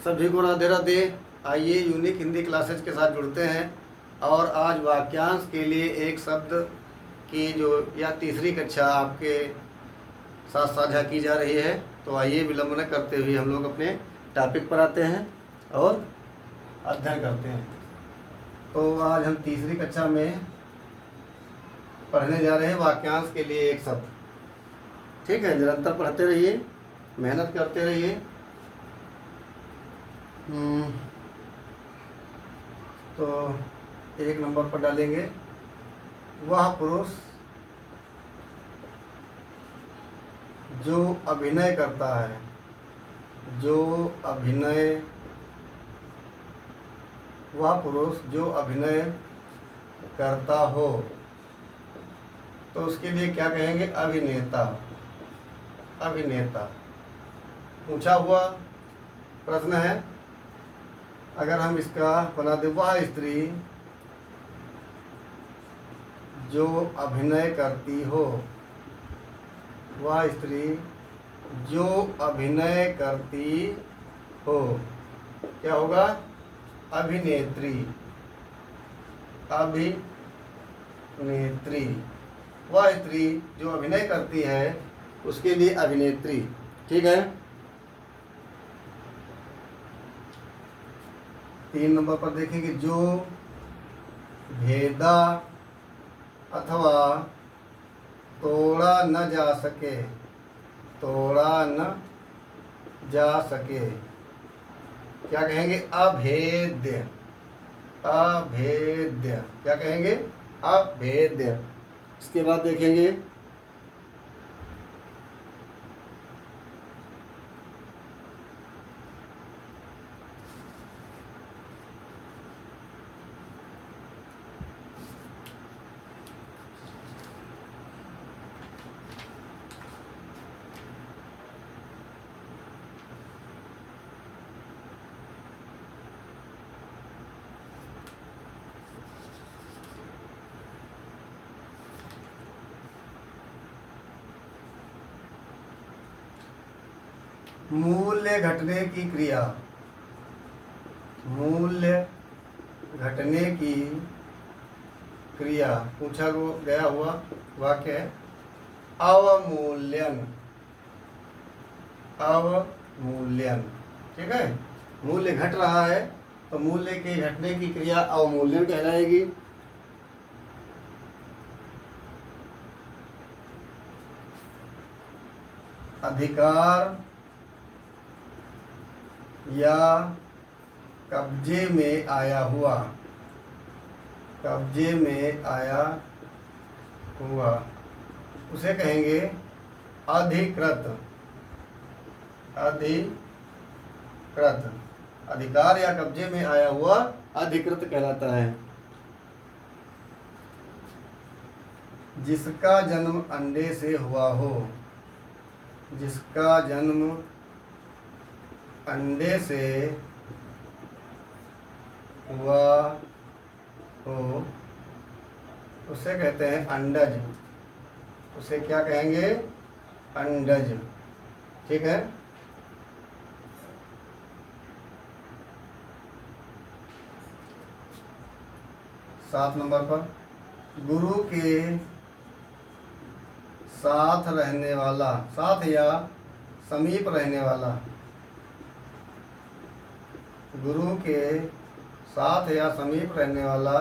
सभी को राधे राधे। आइए यूनिक हिंदी क्लासेज के साथ जुड़ते हैं और आज वाक्यांश के लिए एक शब्द की जो या तीसरी कक्षा आपके साथ साझा की जा रही है। तो आइए विलंब न करते हुए हम लोग अपने टॉपिक पर आते हैं और अध्ययन करते हैं। तो आज हम तीसरी कक्षा में पढ़ने जा रहे हैं वाक्यांश के लिए एक शब्द। ठीक है, निरंतर पढ़ते रहिए, मेहनत करते रहिए। तो एक नंबर पर डालेंगे, वह पुरुष जो अभिनय करता है, जो अभिनय, वह पुरुष जो अभिनय करता हो, तो उसके लिए क्या कहेंगे? अभिनेता। अभिनेता पूछा हुआ प्रश्न है। अगर हम इसका बना दें, वह स्त्री जो अभिनय करती हो, वह स्त्री जो अभिनय करती हो, क्या होगा? अभिनेत्री। अभिनेत्री, वह स्त्री जो अभिनय करती है उसके लिए अभिनेत्री। ठीक है। 3 नंबर पर देखेंगे, जो भेदा अथवा तोड़ा न जा सके, तोड़ा न जा सके, क्या कहेंगे? अभेद्य। अभेद्य, क्या कहेंगे? अभेद्य। इसके बाद देखेंगे, मूल्य घटने की क्रिया। मूल्य घटने की क्रिया पूछा गया हुआ वाक्य है अवमूल्यन। अवमूल्यन, ठीक है। मूल्य घट रहा है तो मूल्य के घटने की क्रिया अवमूल्यन कहलाएगी। अधिकार या कब्जे में आया हुआ, कब्जे में आया हुआ, उसे कहेंगे अधिकृत। अधिकृत, अधिकार या कब्जे में आया हुआ अधिकृत कहलाता है। जिसका जन्म अंडे से हुआ हो, जिसका जन्म अंडे से हुआ हो उसे कहते हैं अंडज। उसे क्या कहेंगे? अंडज। ठीक है। सात नंबर पर, गुरु के साथ रहने वाला, साथ या समीप रहने वाला, गुरु के साथ या समीप रहने वाला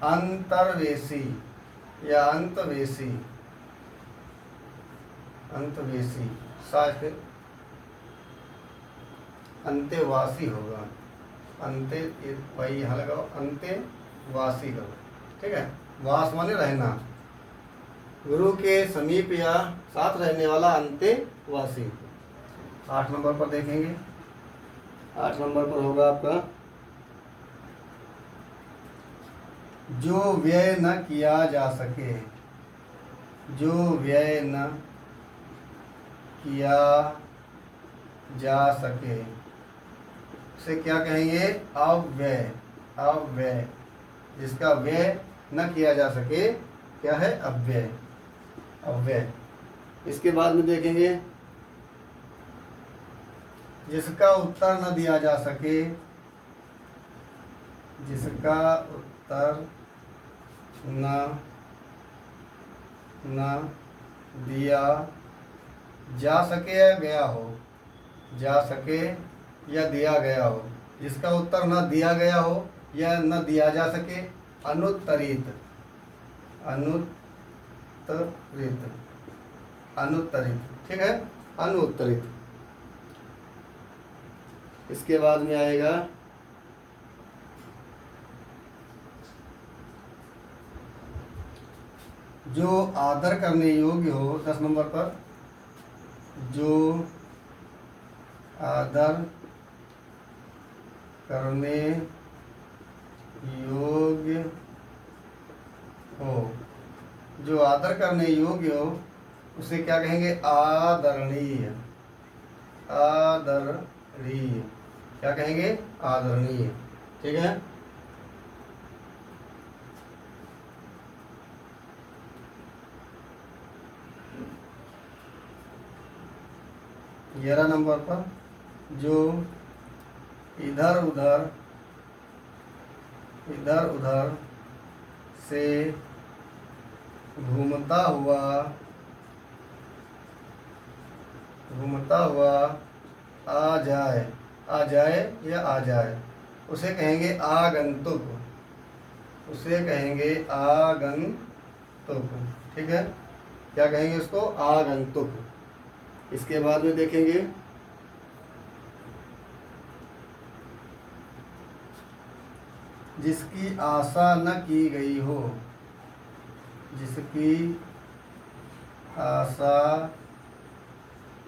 अंतर्वेशी या अंतवेशी। अंतवेशी, साथ अंतेवासी होगा। अंते वही यहाँ लगाओ, अंतेवासी करो। ठीक है। वास माने रहना, गुरु के समीप या साथ रहने वाला अंतेवासी। 8 नंबर पर देखेंगे, 8 नंबर पर होगा आपका, जो व्यय न किया जा सके, जो व्यय न किया जा सके, उसे क्या कहेंगे? अव्यय। अव्यय, जिसका व्यय न किया जा सके क्या है? अव्यय। अव्यय। इसके बाद में देखेंगे जिसका उत्तर न दिया जा सके, जिसका उत्तर न दिया जा सके या गया हो, जा सके या दिया गया हो, जिसका उत्तर न दिया गया हो या न दिया जा सके, अनुत्तरित, अनुत्तरित, अनुत्तरित, ठीक है, अनुत्तरित। इसके बाद में आएगा जो आदर करने योग्य हो, 10 नंबर पर, जो आदर करने योग्य हो, जो आदर करने योग्य हो उसे क्या कहेंगे? आदरणीय, आदरणीय, क्या कहेंगे? आदरणीय, ठीक है। ग्यारह नंबर पर, जो इधर उधर से घूमता हुआ आ जाए या आ जाए, उसे कहेंगे आगंतुक, उसे कहेंगे आगंतुक, ठीक है, क्या कहेंगे उसको? आगंतुक। इसके बाद में देखेंगे जिसकी आशा न की गई हो, जिसकी आशा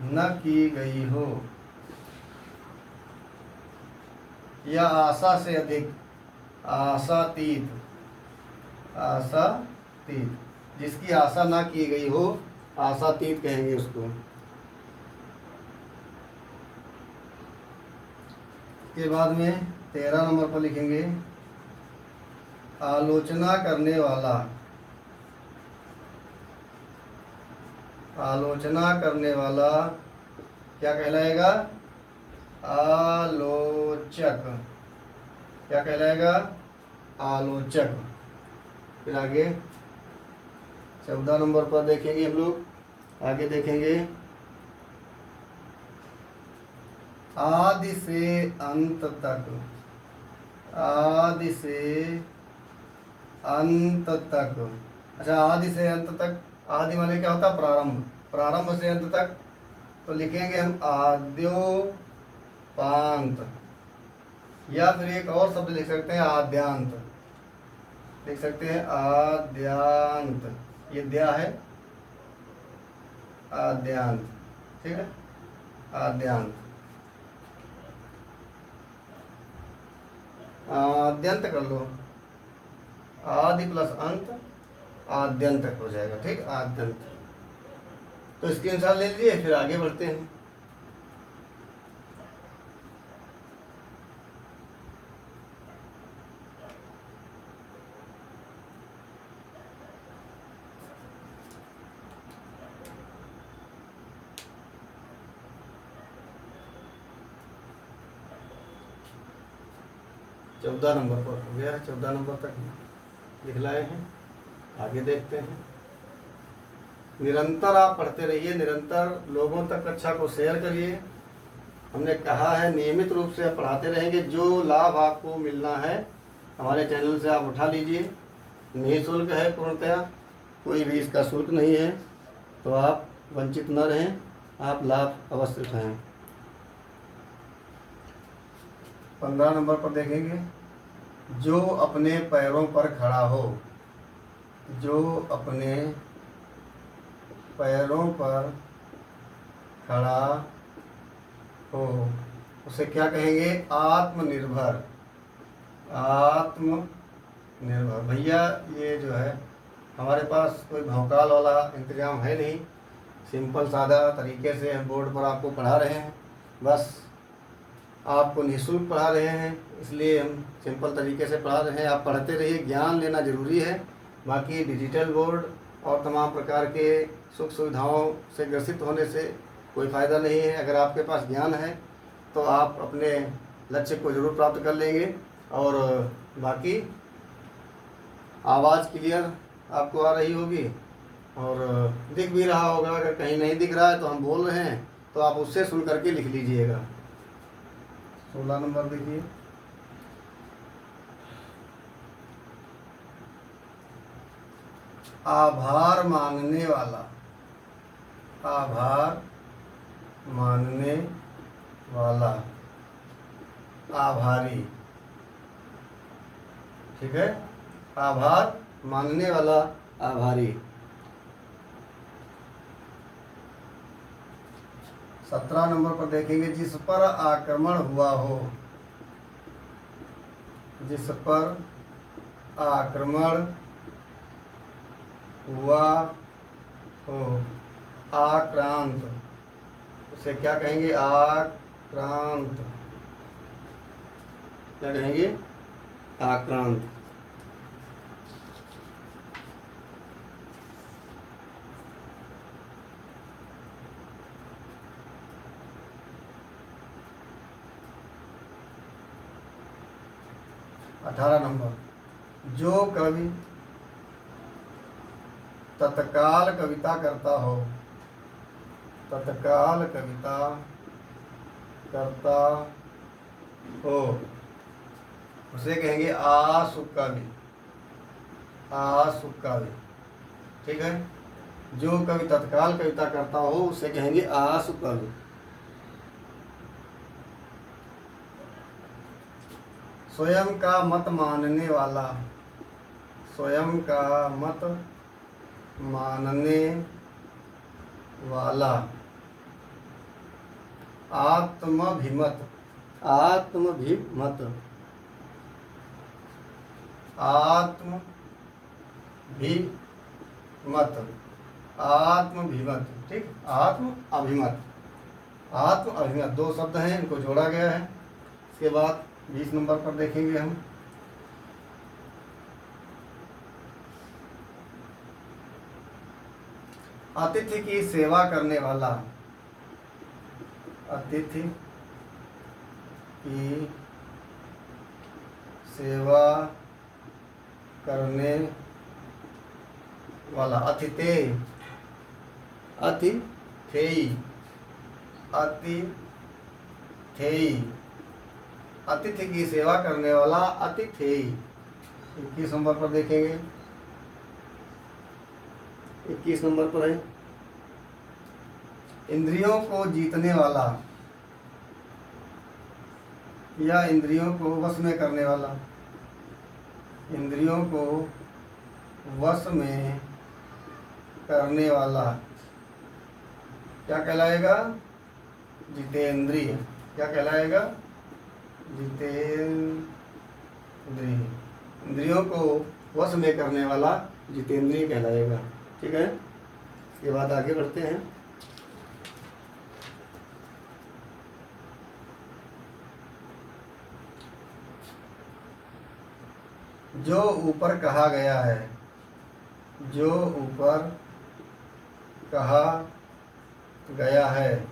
न की गई हो या आशा से अधिक, आशातीत, आशातीत, जिसकी आशा ना की गई हो आशातीत कहेंगे उसको। के बाद में 13 नंबर पर लिखेंगे आलोचना करने वाला, आलोचना करने वाला क्या कहलाएगा? आलोचक, क्या कहलाएगा? आलोचक। फिर आगे 14 नंबर पर देखेंगे हम लोग, आगे देखेंगे आदि से अंत तक, आदि से अंत तक। अच्छा, आदि से अंत तक, आदि माने क्या होता है? प्रारंभ, प्रारंभ से अंत तक, तो लिखेंगे हम आद्योपांत, या फिर एक और शब्द लिख सकते हैं आद्यांत, लिख सकते हैं आद्यांत, ये द्या है, आद्यांत, ठीक है, आद्यांत, आद्यंत कर लो, आदि प्लस अंत आद्यंत हो जाएगा, ठीक, आद्यंत। तो स्क्रीनशॉट ले लीजिए, फिर आगे बढ़ते हैं। चौदह नंबर पर हो गया है, 14 नंबर तक दिखलाए हैं, आगे देखते हैं। निरंतर आप पढ़ते रहिए, निरंतर लोगों तक कक्षा को शेयर करिए। हमने कहा है नियमित रूप से आप पढ़ाते रहेंगे, जो लाभ आपको मिलना है हमारे चैनल से आप उठा लीजिए, निःशुल्क है पूर्णतया, कोई भी इसका शुल्क नहीं है, तो आप वंचित न रहें, आप लाभ अवश्य उठाएं। 15 नंबर पर देखेंगे जो अपने पैरों पर खड़ा हो, जो अपने पैरों पर खड़ा हो उसे क्या कहेंगे? आत्मनिर्भर, आत्मनिर्भर। भैया ये जो है हमारे पास कोई भौकाल वाला इंतजाम है नहीं, सिंपल सादा तरीके से हम बोर्ड पर आपको पढ़ा रहे हैं, बस आपको निःशुल्क पढ़ा रहे हैं, इसलिए हम सिंपल तरीके से पढ़ा रहे हैं। आप पढ़ते रहिए, ज्ञान लेना ज़रूरी है। बाकी डिजिटल बोर्ड और तमाम प्रकार के सुख सुविधाओं से ग्रसित होने से कोई फ़ायदा नहीं है। अगर आपके पास ज्ञान है तो तो आप अपने लक्ष्य को ज़रूर प्राप्त कर लेंगे। और बाकी आवाज़ क्लियर आपको आ रही होगी और दिख भी रहा होगा। अगर कहीं नहीं दिख रहा है तो हम बोल रहे हैं तो आप उससे सुन करके लिख लीजिएगा। 16 नंबर देखिए, आभार मांगने वाला। आभार मांगने वाला, आभारी। ठीक है, आभार मांगने वाला, आभारी। 17 नंबर पर देखेंगे, जिस पर आक्रमण हुआ हो। जिस पर आक्रमण हुआ हो, आक्रांत। उसे क्या कहेंगे? आक्रांत। क्या कहेंगे? आक्रांत। अठारह नंबर, जो कवि तत्काल कविता करता हो। तत्काल कविता करता हो, उसे कहेंगे आशु कवि। आशु कवि। ठीक है, जो कवि तत्काल कविता करता हो उसे कहेंगे आशु कवि। स्वयं का मत मानने वाला। स्वयं का मत मानने वाला, आत्मभिमत। आत्मभिमत। आत्मभिमत। आत्मभिमत। ठीक, आत्म अभिमत। आत्म अभिमत, दो शब्द हैं, इनको जोड़ा गया है। इसके बाद 20 नंबर पर देखेंगे हम, अतिथि की सेवा करने वाला। अतिथि की सेवा करने वाला, अतिथेय। अतिथेयी। अतिथेयी। अतिथि की सेवा करने वाला, अतिथेयी। 21 नंबर पर देखेंगे, 21 नंबर पर है, इंद्रियों को जीतने वाला या इंद्रियों को वश में करने वाला। इंद्रियों को वश में करने वाला क्या कहलाएगा? जितेंद्रिय। क्या कहलाएगा? जितेंद्रिय। इंद्रियों को वश में करने वाला जितेंद्रिय कहलाएगा। ठीक है, ये बात आगे बढ़ते हैं। जो ऊपर कहा गया है। जो ऊपर कहा गया है।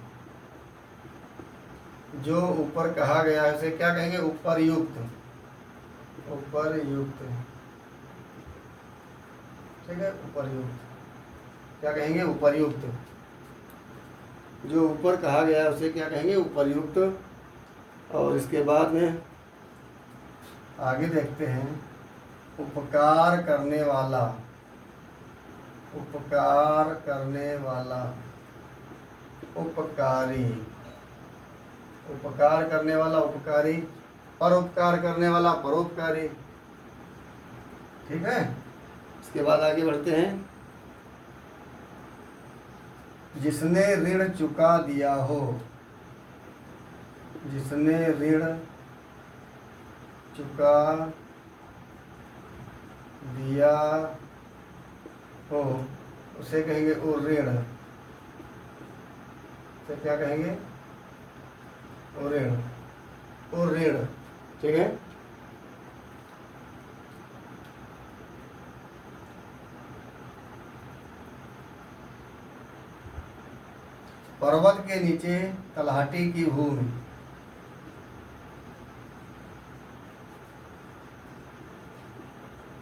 जो ऊपर कहा गया है उसे क्या कहेंगे? उपरयुक्त। उपरयुक्त। ठीक है, उपरयुक्त। क्या कहेंगे? उपरयुक्त। जो ऊपर कहा गया है उसे क्या कहेंगे? उपरयुक्त। और इसके बाद में आगे देखते हैं, उपकार करने वाला। उपकार करने वाला, उपकारी। उपकार करने वाला, उपकारी। परोपकार करने वाला, परोपकारी। ठीक है, इसके बाद आगे बढ़ते हैं, जिसने ऋण चुका दिया हो। जिसने ऋण चुका दिया हो उसे कहेंगे उऋण। तो क्या कहेंगे? उऋण। उऋण। ठीक है, पर्वत के नीचे तलहटी की भूमि।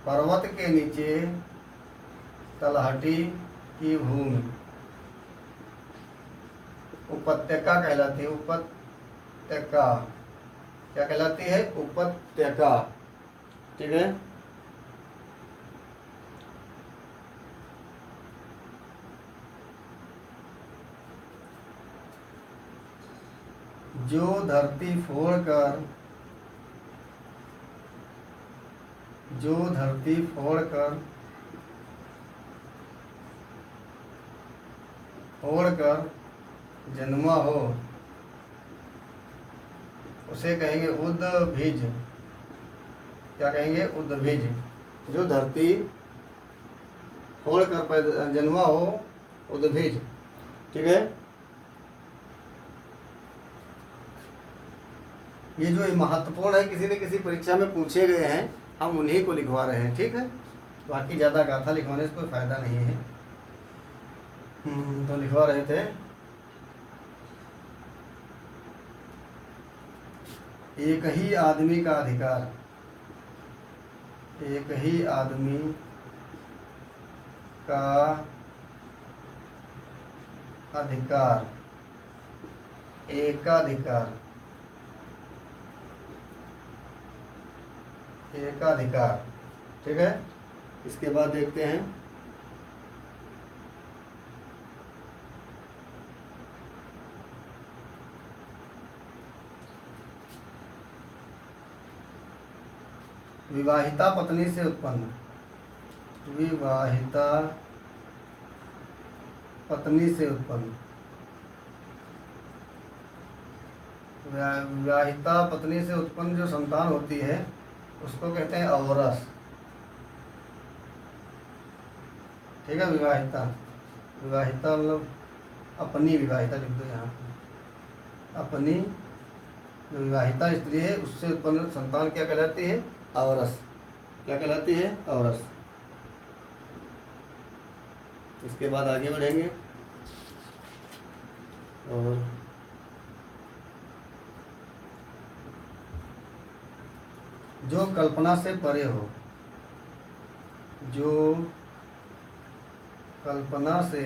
पर्वत के नीचे तलहटी की भूमि उपत्यका कहलाती है। उपत्यका क्या कहलाती है? उपत्यका। ठीक है। जो धरती फोड़कर जन्मा हो उसे कहेंगे उद्भिज। क्या कहेंगे? उद्भिज। जो धरती फोड़कर जन्मा हो, उद्भिज। ठीक है। ये जो महत्वपूर्ण है, किसी न किसी परीक्षा में पूछे गए हैं, हम उन्हीं को लिखवा रहे हैं। ठीक है। बाकी ज़्यादा गाथा लिखवाने से कोई फायदा नहीं है। तो लिखवा रहे थे, एक ही आदमी का अधिकार, एक ही आदमी का अधिकार, एकाधिकार, एकाधिकार। ठीक है। इसके बाद देखते हैं, विवाहिता पत्नी से उत्पन्न, विवाहिता पत्नी से उत्पन्न, विवाहिता पत्नी से उत्पन्न जो संतान होती है उसको कहते हैं औरस। ठीक है। विवाहिता, विवाहिता मतलब अपनी विवाहिता लिख दो यहाँ पे। अपनी जो विवाहिता स्त्री है उससे उत्पन्न संतान क्या कहलाती है? औरस। क्या कहलाती है? औरस। इसके बाद आगे बढ़ेंगे और जो कल्पना से परे हो, जो कल्पना से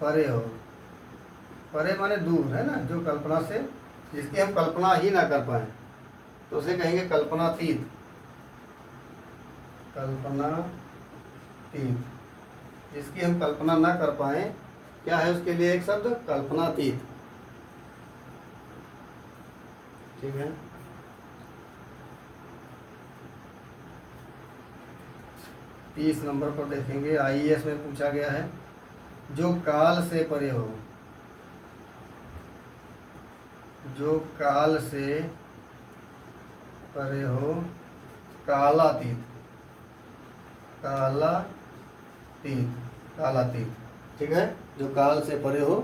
परे हो, परे माने दूर है ना, जो कल्पना से, जिसकी हम कल्पना ही ना कर पाए तो उसे कहेंगे कल्पनातीत। कल्पनातीत, जिसकी हम कल्पना ना कर पाए, क्या है उसके लिए एक शब्द? कल्पनातीत। ठीक है। 30 नंबर पर देखेंगे, आईएएस में पूछा गया है, जो काल से परे हो, जो काल से परे हो, कालातीत, कालातीत, कालातीत। ठीक है। जो काल से परे हो,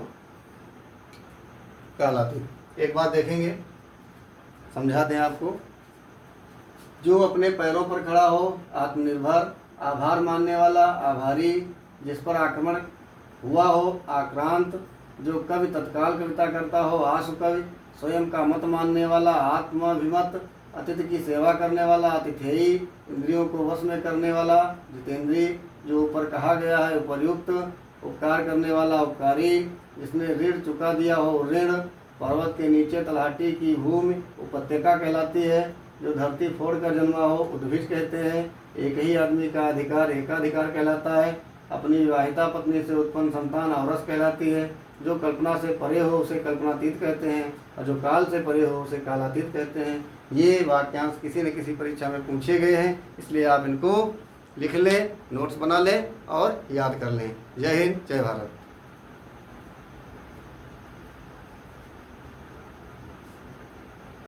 कालातीत। एक बात देखेंगे, समझा दें आपको, जो अपने पैरों पर खड़ा हो, आत्मनिर्भर, आभार मानने वाला, आभारी, जिस पर आक्रमण हुआ हो, आक्रांत, जो कवि तत्काल कविता करता हो, आशु कवि, स्वयं का मत मानने वाला, आत्माभिमत, अतिथि की सेवा करने वाला, अतिथेयी, इंद्रियों को वश में करने वाला, जितेंद्रीय, जो ऊपर कहा गया है उपर्युक्त, उपकार करने वाला, उपकारी, जिसने ऋण चुका दिया हो, ऋण, पर्वत के नीचे तलहटी की भूमि उपत्यका कहलाती है, जो धरती फोड़कर जन्मा हो, उद्भिज कहते हैं, एक ही आदमी का अधिकार एकाधिकार कहलाता है, अपनी विवाहिता पत्नी से उत्पन्न संतान औरस कहलाती है, जो कल्पना से परे हो उसे कल्पनातीत कहते हैं, और जो काल से परे हो उसे कालातीत कहते हैं। ये वाक्यांश किसी न किसी परीक्षा में पूछे गए हैं, इसलिए आप इनको लिख लें, नोट्स बना लें और याद कर लें। जय हिंद, जय भारत।